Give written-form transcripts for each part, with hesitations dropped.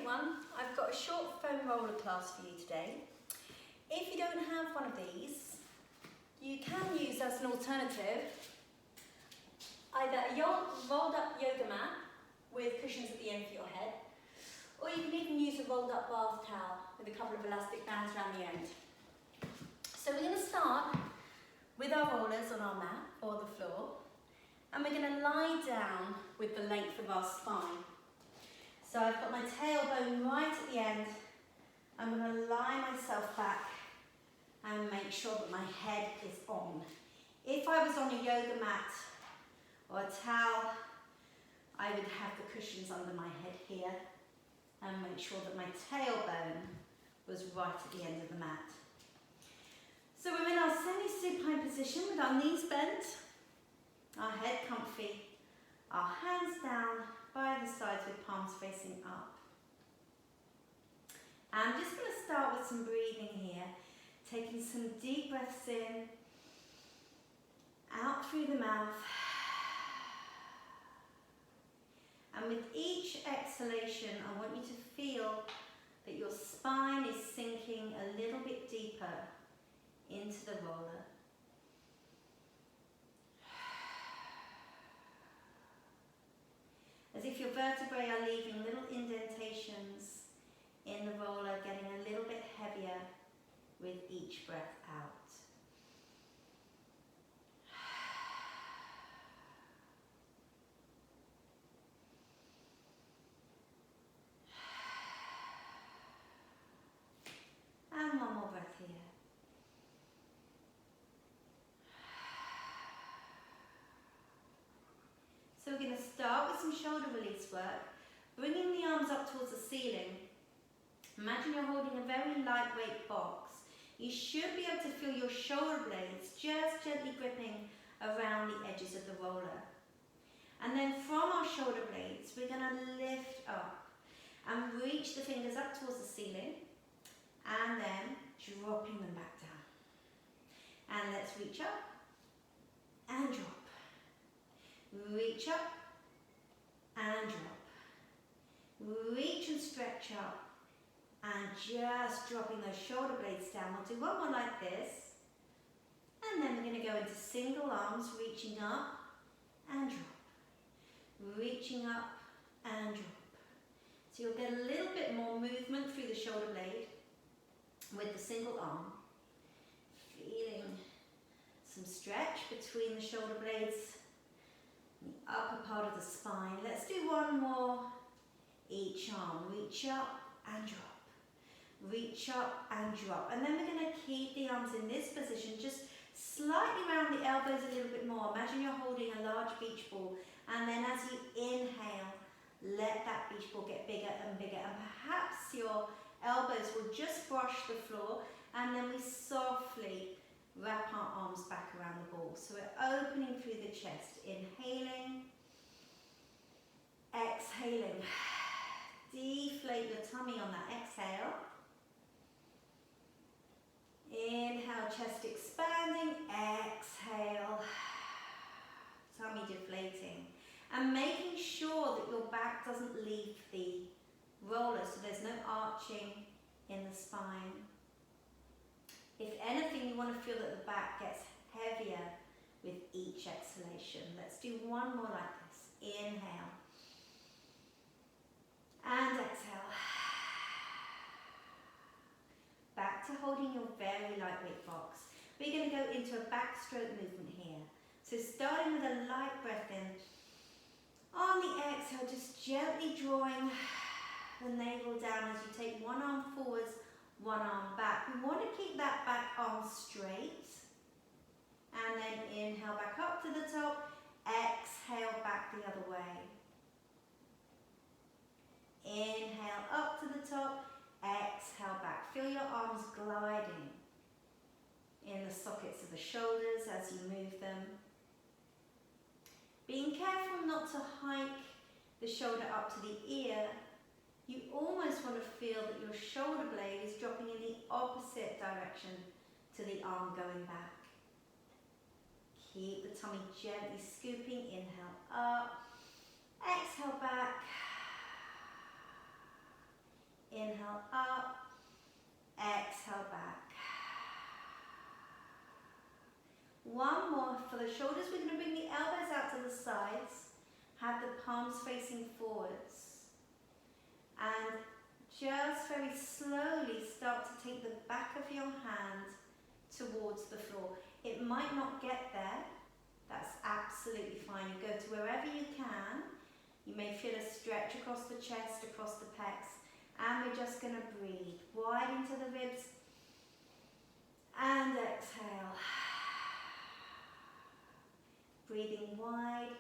everyone, I've got a short foam roller class for you today. If you don't have one of these, you can use as an alternative either a rolled up yoga mat with cushions at the end for your head, or you can even use a rolled up bath towel with a couple of elastic bands around the end. So we're going to start with our rollers on our mat or the floor, and we're going to lie down with the length of our spine. So I've got my tailbone right at the end. I'm going to lie myself back and make sure that my head is on. If I was on a yoga mat or a towel, I would have the cushions under my head here and make sure that my tailbone was right at the end of the mat. So we're in our semi-supine position with our knees bent, our head comfy, our hands down by the sides with palms facing up. I'm just going to start with some breathing here, taking some deep breaths in, out through the mouth. And with each exhalation, I want you to feel that your spine is sinking a little bit deeper into the roller. As if your vertebrae are leaving little indentations in the roller, getting a little bit heavier with each breath out. And one more breath here. So we're going to start with some shoulder release work, bringing the arms up towards the ceiling. Imagine you're holding a very lightweight box. You should be able to feel your shoulder blades just gently gripping around the edges of the roller. And then from our shoulder blades, we're going to lift up and reach the fingers up towards the ceiling and then dropping them back down. And let's reach up and drop. Reach up and drop. Reach and stretch up and just dropping those shoulder blades down. We'll do one more like this, and then we're going to go into single arms, reaching up and drop. Reaching up and drop. So you'll get a little bit more movement through the shoulder blade with the single arm. Feeling some stretch between the shoulder blades, the upper part of the spine. Let's do one more. Each arm, reach up and drop. Reach up and drop. And then we're going to keep the arms in this position, just slightly round the elbows a little bit more. Imagine you're holding a large beach ball, and then as you inhale, let that beach ball get bigger and bigger, and perhaps your elbows will just brush the floor, and then we softly wrap our arms back around the ball. So we're opening through the chest, inhaling, exhaling. Deflate your tummy on that exhale. Inhale, chest expanding, exhale, tummy deflating. And making sure that your back doesn't leave the roller, so there's no arching in the spine. If anything, you want to feel that the back gets heavier with each exhalation. Let's do one more like this. Inhale. And exhale. Back to holding your very lightweight box. We're going to go into a backstroke movement here. So starting with a light breath in. On the exhale, just gently drawing the navel down as you take one arm forwards, one arm back. We want to keep that back arm straight. And then inhale back up to the top. Exhale back the other way. Inhale up to the top. Exhale back. Feel your arms gliding in the sockets of the shoulders as you move them. Being careful not to hike the shoulder up to the ear. You almost want to feel that your shoulder blade is dropping in the opposite direction to the arm going back. Keep the tummy gently scooping. Inhale up. Exhale back. the shoulders, we're going to bring the elbows out to the sides, have the palms facing forwards, and just very slowly start to take the back of your hand towards the floor. It might not get there, that's absolutely fine. You go to wherever you can. You may feel a stretch across the chest, across the pecs, and we're just going to breathe wide into the ribs and exhale. Breathing wide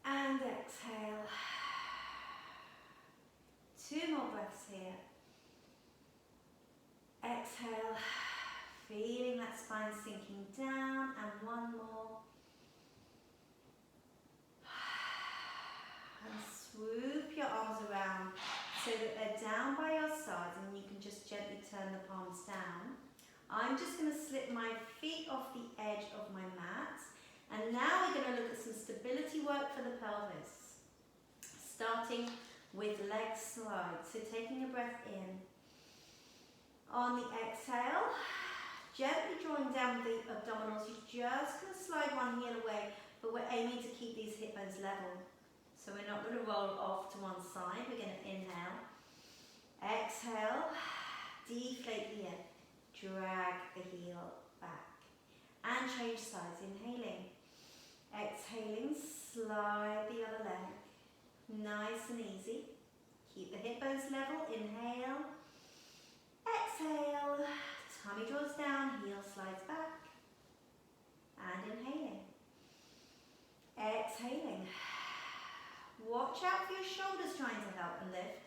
and exhale. 2 more breaths here. Exhale, feeling that spine sinking down, and 1 more. And swoop your arms around so that they're down by your sides, and you can just gently turn the palms down. I'm just going to slip my feet off the edge of my mat, and now we're going to look at some stability work for the pelvis, starting with leg slides. So taking a breath in. On the exhale, gently drawing down the abdominals. You're just going to slide one heel away, but we're aiming to keep these hip bones level. So we're not going to roll off to one side. We're going to inhale. Exhale, deflate the hip. Drag the heel back. And change sides. Inhaling. Exhaling, slide the other leg. Nice and easy. Keep the hip bones level. Inhale. Exhale. Tummy draws down, heel slides back. And inhaling. Exhaling. Watch out for your shoulders trying to help and lift.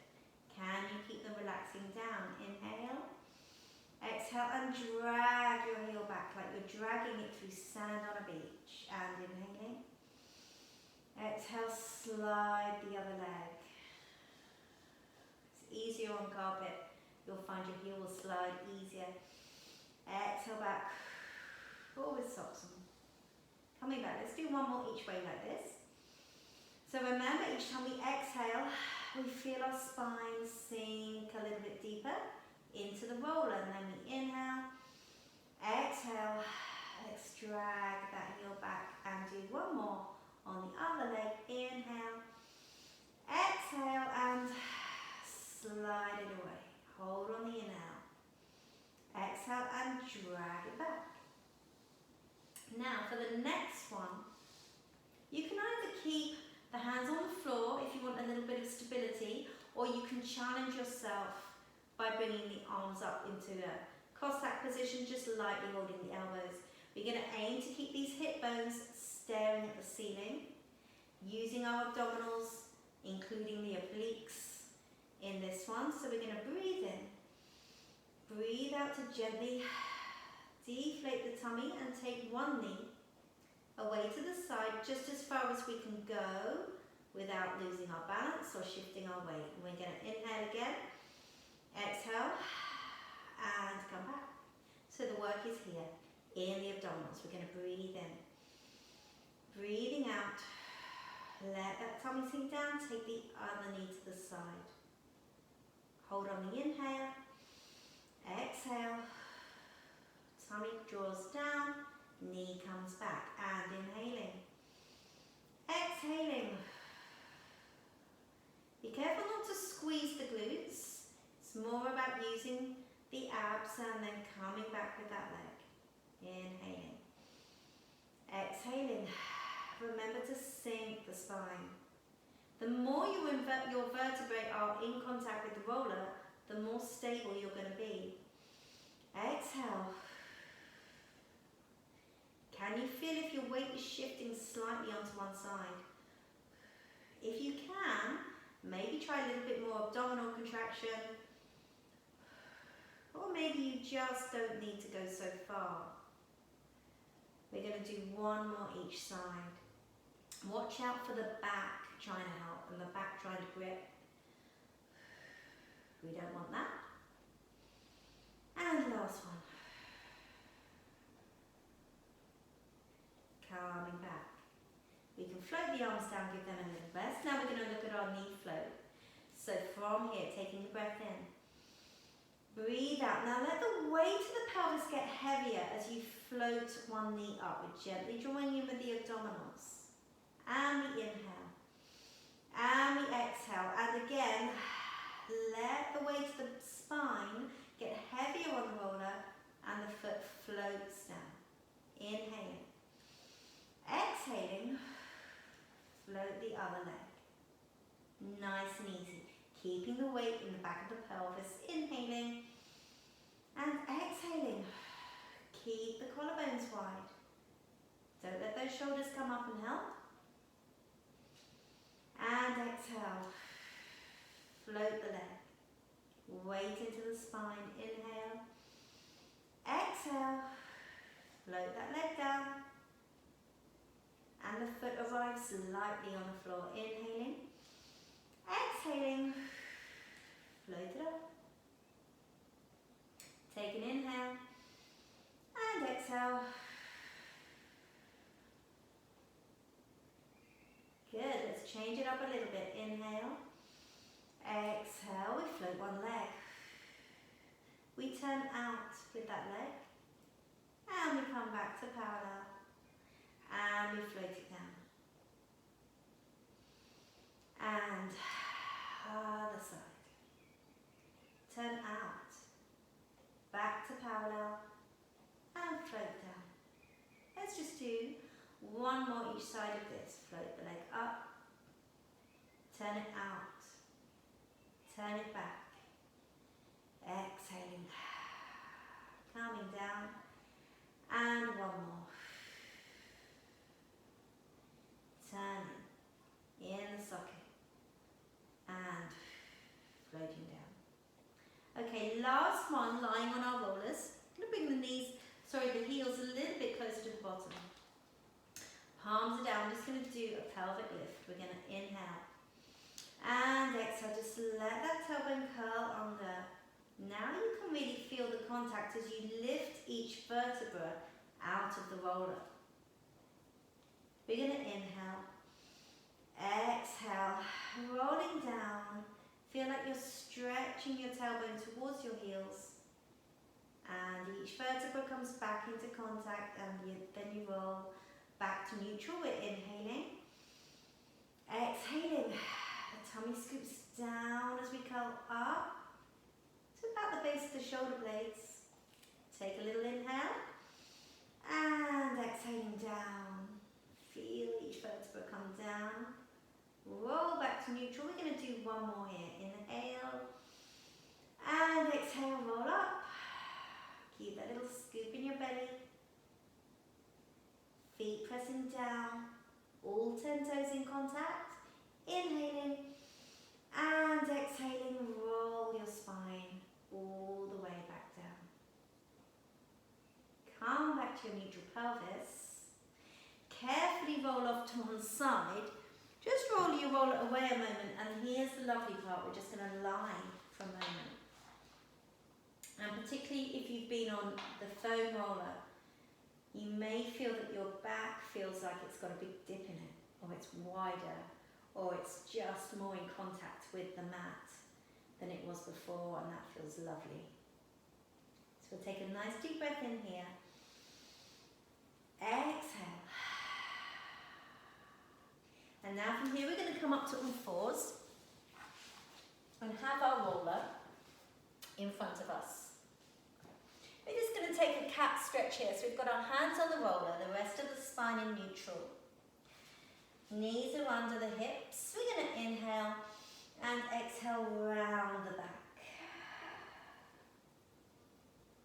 Can you keep them relaxing down? Inhale. Exhale and drag your heel back like you're dragging it through sand on a beach. And inhaling. Exhale, slide the other leg. It's easier on carpet. You'll find your heel will slide easier. Exhale back. Forward socks on. Coming back. Let's do 1 more each way like this. So remember, each time we exhale, we feel our spine sink a little bit deeper into the roller. And then we inhale. Exhale. Let's drag that heel back and do 1 more on the other leg. Inhale. Exhale and slide it away. Hold on the inhale. Exhale and drag it back. Now for the next one, you can either keep the hands on the floor if you want a little bit of stability, or you can challenge yourself by bringing the arms up into a Cossack position, just lightly holding the elbows. We're going to aim to keep these hip bones staring at the ceiling, using our abdominals, including the obliques in this one. So we're going to breathe in. Breathe out to gently deflate the tummy and take 1 knee away to the side, just as far as we can go without losing our balance or shifting our weight. And we're going to inhale again, exhale, and come back. So the work is here in the abdominals. We're going to breathe in. Breathing out. Let that tummy sink down. Take the other knee to the side. Hold on the inhale. Exhale. Tummy draws down. Knee comes back. And inhaling. Exhaling. Be careful not to squeeze the glutes. It's more about using the abs and then coming back with that leg. Inhaling. Exhaling. Remember to sink the spine. The more your vertebrae are in contact with the roller, the more stable you're going to be. Exhale. Can you feel if your weight is shifting slightly onto one side? If you can, maybe try a little bit more abdominal contraction. Or maybe you just don't need to go so far. We're going to do 1 more each side. Watch out for the back trying to help and the back trying to grip. We don't want that. And last one. Coming back. We can float the arms down, give them a little rest. Now we're going to look at our knee float. So from here, taking the breath in. Breathe out. Now let the weight of the pelvis get heavier as you float one knee upward, gently drawing in with the abdominals. And we inhale. And we exhale. And again, let the weight of the spine get heavier on the roller and the foot floats down. Inhaling. Exhaling, float the other leg. Nice and easy. Keeping the weight in the back of the pelvis. Inhaling and exhaling. Keep the collarbones wide. Don't let those shoulders come up and help. And exhale. Float the leg. Weight into the spine. Inhale. Exhale. Float that leg down. And the foot arrives lightly on the floor. Inhaling. Exhaling. Float it up. Take an inhale. And exhale. Good. Let's change it up a little bit. Inhale. Exhale. We float one leg. We turn out with that leg. And we come back to parallel. And we float it down. And other side. Turn out. Back to parallel. And float down. Let's just do one more each side of this. Float the leg up. Turn it out. Turn it back. Exhaling. Calming down. And one more. Turning in the socket and floating down. Okay, last one, lying on our rollers. I'm going to bring the heels a little bit closer to the bottom. Palms are down. I'm just going to do a pelvic lift. We're going to inhale and exhale. Just let that tailbone curl under. Now you can really feel the contact as you lift each vertebra out of the roller. We're going to inhale, exhale, rolling down. Feel like you're stretching your tailbone towards your heels. And each vertebra comes back into contact and then you roll back to neutral. We're inhaling. Exhaling. The tummy scoops down as we curl up to about the base of the shoulder blades. Take a little inhale. And exhaling down. Feel each vertebra come down. Roll back to neutral. We're going to do one more here. Inhale. And exhale, roll up. Keep that little scoop in your belly. Feet pressing down. All 10 toes in contact. Inhaling. And exhaling, roll your spine all the way back down. Come back to your neutral pelvis. Carefully roll off to one side. Just roll your roller away a moment, and here's the lovely part. We're just going to lie for a moment. And particularly if you've been on the foam roller, you may feel that your back feels like it's got a big dip in it, or it's wider, or it's just more in contact with the mat than it was before, and that feels lovely. So we'll take a nice deep breath in here. Exhale. And now from here we're going to come up to all fours and have our roller in front of us. We're just going to take a cat stretch here. So we've got our hands on the roller, the rest of the spine in neutral. Knees are under the hips. We're going to inhale and exhale round the back.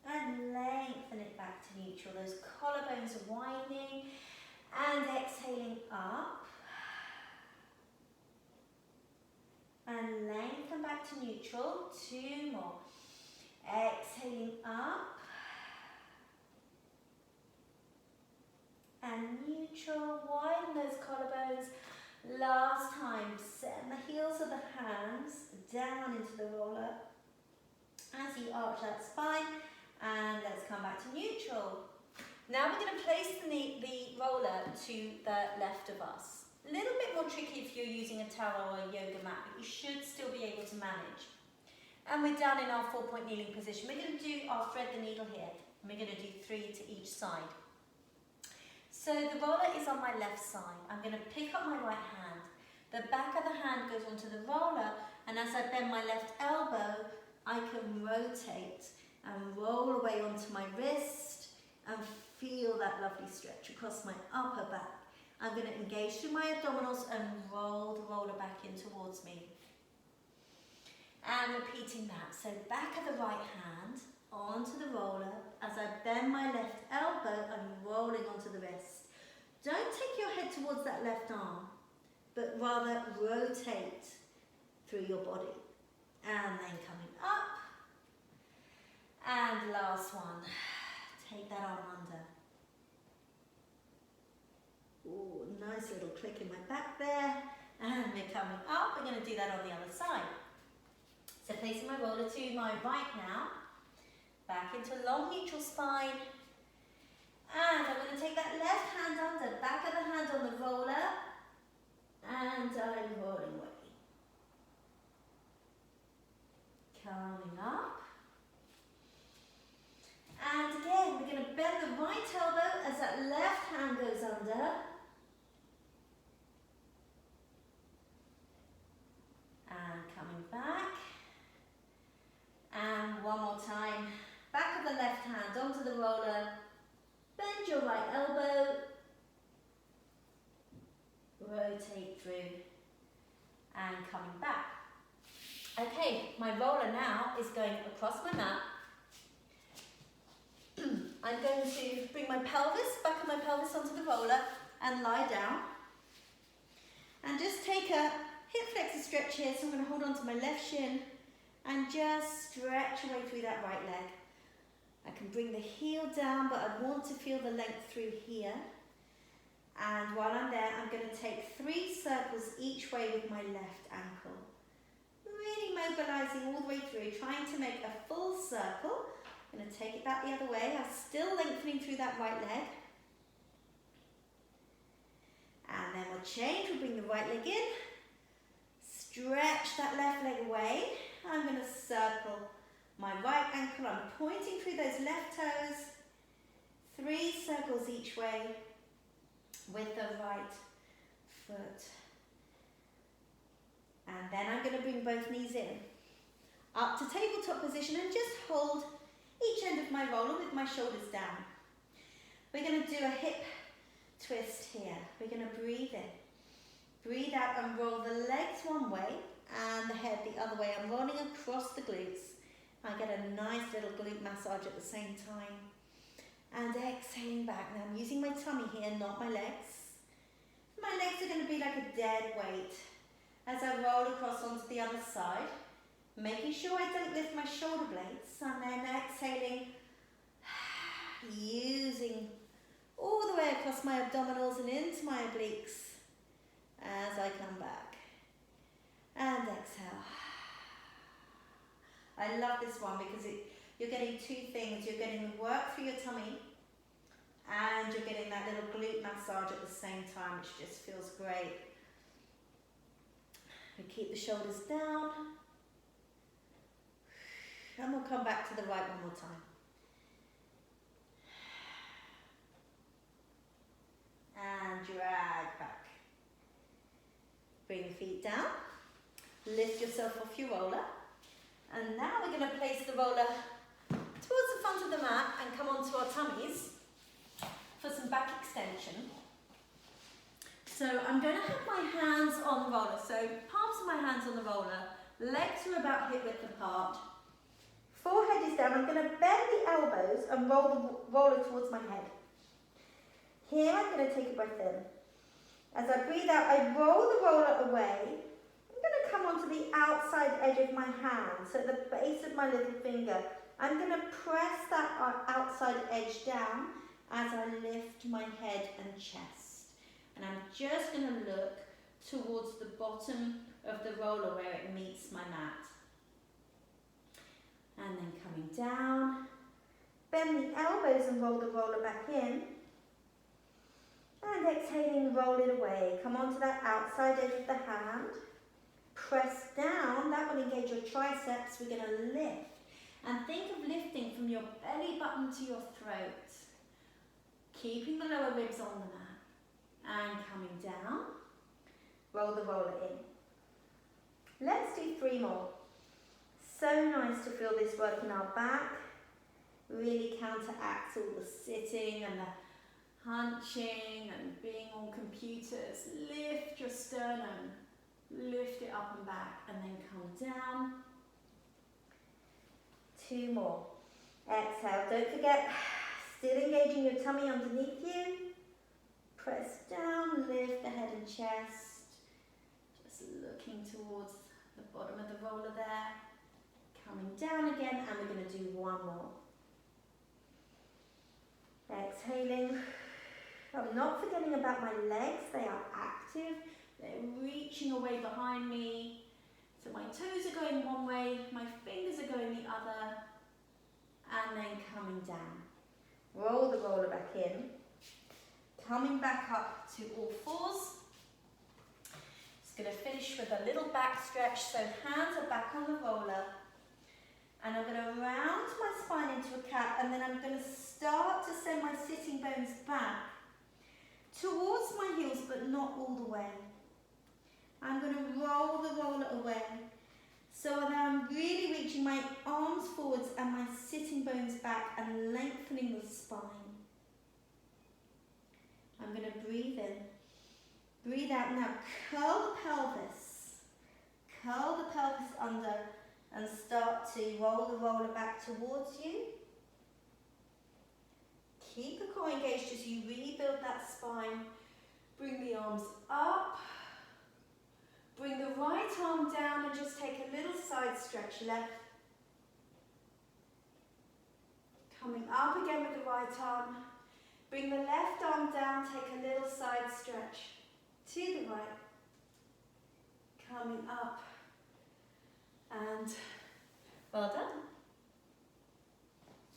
And lengthen it back to neutral. Those collarbones are winding. And exhaling up. And lengthen back to neutral. 2 more. Exhaling up. And neutral. Widen those collarbones. Last time. Send the heels of the hands down into the roller. As you arch that spine. And let's come back to neutral. Now we're going to place the roller to the left of us. A little bit more tricky if you're using a towel or a yoga mat, but you should still be able to manage. And we're down in our 4-point kneeling position. We're going to do our thread the needle here. And we're going to do 3 to each side. So the roller is on my left side. I'm going to pick up my right hand. The back of the hand goes onto the roller, and as I bend my left elbow, I can rotate and roll away onto my wrist and feel that lovely stretch across my upper back. I'm going to engage through my abdominals and roll the roller back in towards me. And repeating that. So back of the right hand onto the roller. As I bend my left elbow, I'm rolling onto the wrist. Don't take your head towards that left arm, but rather rotate through your body. And then coming up. And last one. Take that arm under. Ooh, nice little click in my back there. And we're coming up. We're going to do that on the other side. So placing my roller to my right now. Back into a long neutral spine. And I'm going to take that left hand under. Back of the hand on the roller. And I'm rolling away. Coming up. And again, we're going to bend the right elbow as that left hand goes under. And coming back. And one more time. Back of the left hand onto the roller. Bend your right elbow. Rotate through. And coming back. Okay, my roller now is going across my mat. I'm going to bring my pelvis, back of my pelvis onto the roller and lie down. And just take a hip flexor stretch here. So I'm going to hold on to my left shin and just stretch away through that right leg. I can bring the heel down, but I want to feel the length through here. And while I'm there, I'm going to take 3 circles each way with my left ankle. Really mobilizing all the way through, trying to make a full circle. I'm going to take it back the other way. I'm still lengthening through that right leg. And then we'll change. We'll bring the right leg in. Stretch that left leg away. I'm going to circle my right ankle. I'm pointing through those left toes. 3 circles each way with the right foot. And then I'm going to bring both knees in. Up to tabletop position and just hold each end of my roller with my shoulders down. We're going to do a hip twist here. We're going to breathe in. Breathe out and roll the legs one way and the head the other way. I'm rolling across the glutes. I get a nice little glute massage at the same time. And exhaling back. Now I'm using my tummy here, not my legs. My legs are going to be like a dead weight as I roll across onto the other side. Making sure I don't lift my shoulder blades, and then exhaling, using all the way across my abdominals and into my obliques as I come back. And exhale. I love this one because you're getting 2 things. You're getting the work through your tummy and you're getting that little glute massage at the same time, which just feels great. We keep the shoulders down. And we'll come back to the right one more time. And drag back. Bring the feet down. Lift yourself off your roller. And now we're going to place the roller towards the front of the mat and come onto our tummies for some back extension. So I'm going to have my hands on the roller. So palms of my hands on the roller. Legs are about hip width apart. Forehead is down. I'm going to bend the elbows and roll the roller towards my head. Here I'm going to take a breath in. As I breathe out, I roll the roller away. I'm going to come onto the outside edge of my hand, so at the base of my little finger. I'm going to press that outside edge down as I lift my head and chest. And I'm just going to look towards the bottom of the roller where it meets my mat. And then coming down, bend the elbows and roll the roller back in. And exhaling, roll it away. Come onto that outside edge of the hand. Press down, that will engage your triceps. We're going to lift. And think of lifting from your belly button to your throat. Keeping the lower ribs on the mat. And coming down. Roll the roller in. Let's do 3 more. So nice to feel this work in our back. Really counteracts all the sitting and the hunching and being on computers. Lift your sternum. Lift it up and back and then come down. 2 more. Exhale. Don't forget, still engaging your tummy underneath you. Press down, lift the head and chest. Just looking towards the bottom of the roller there. Coming down again, and we're going to do 1 more. Exhaling. I'm not forgetting about my legs. They are active. They're reaching away behind me. So my toes are going one way, my fingers are going the other, and then coming down. Roll the roller back in. Coming back up to all fours. Just going to finish with a little back stretch. So hands are back on the roller. And I'm going to round my spine into a cat, and then I'm going to start to send my sitting bones back towards my heels, but not all the way. I'm going to roll the roller away. So now I'm really reaching my arms forwards and my sitting bones back and lengthening the spine. I'm going to breathe in. Breathe out. Now curl the pelvis. Curl the pelvis under and start to roll the roller back towards you. Keep the core engaged as you rebuild that spine. Bring the arms up. Bring the right arm down and just take a little side stretch left. Coming up again with the right arm. Bring the left arm down, take a little side stretch to the right. Coming up. And well done.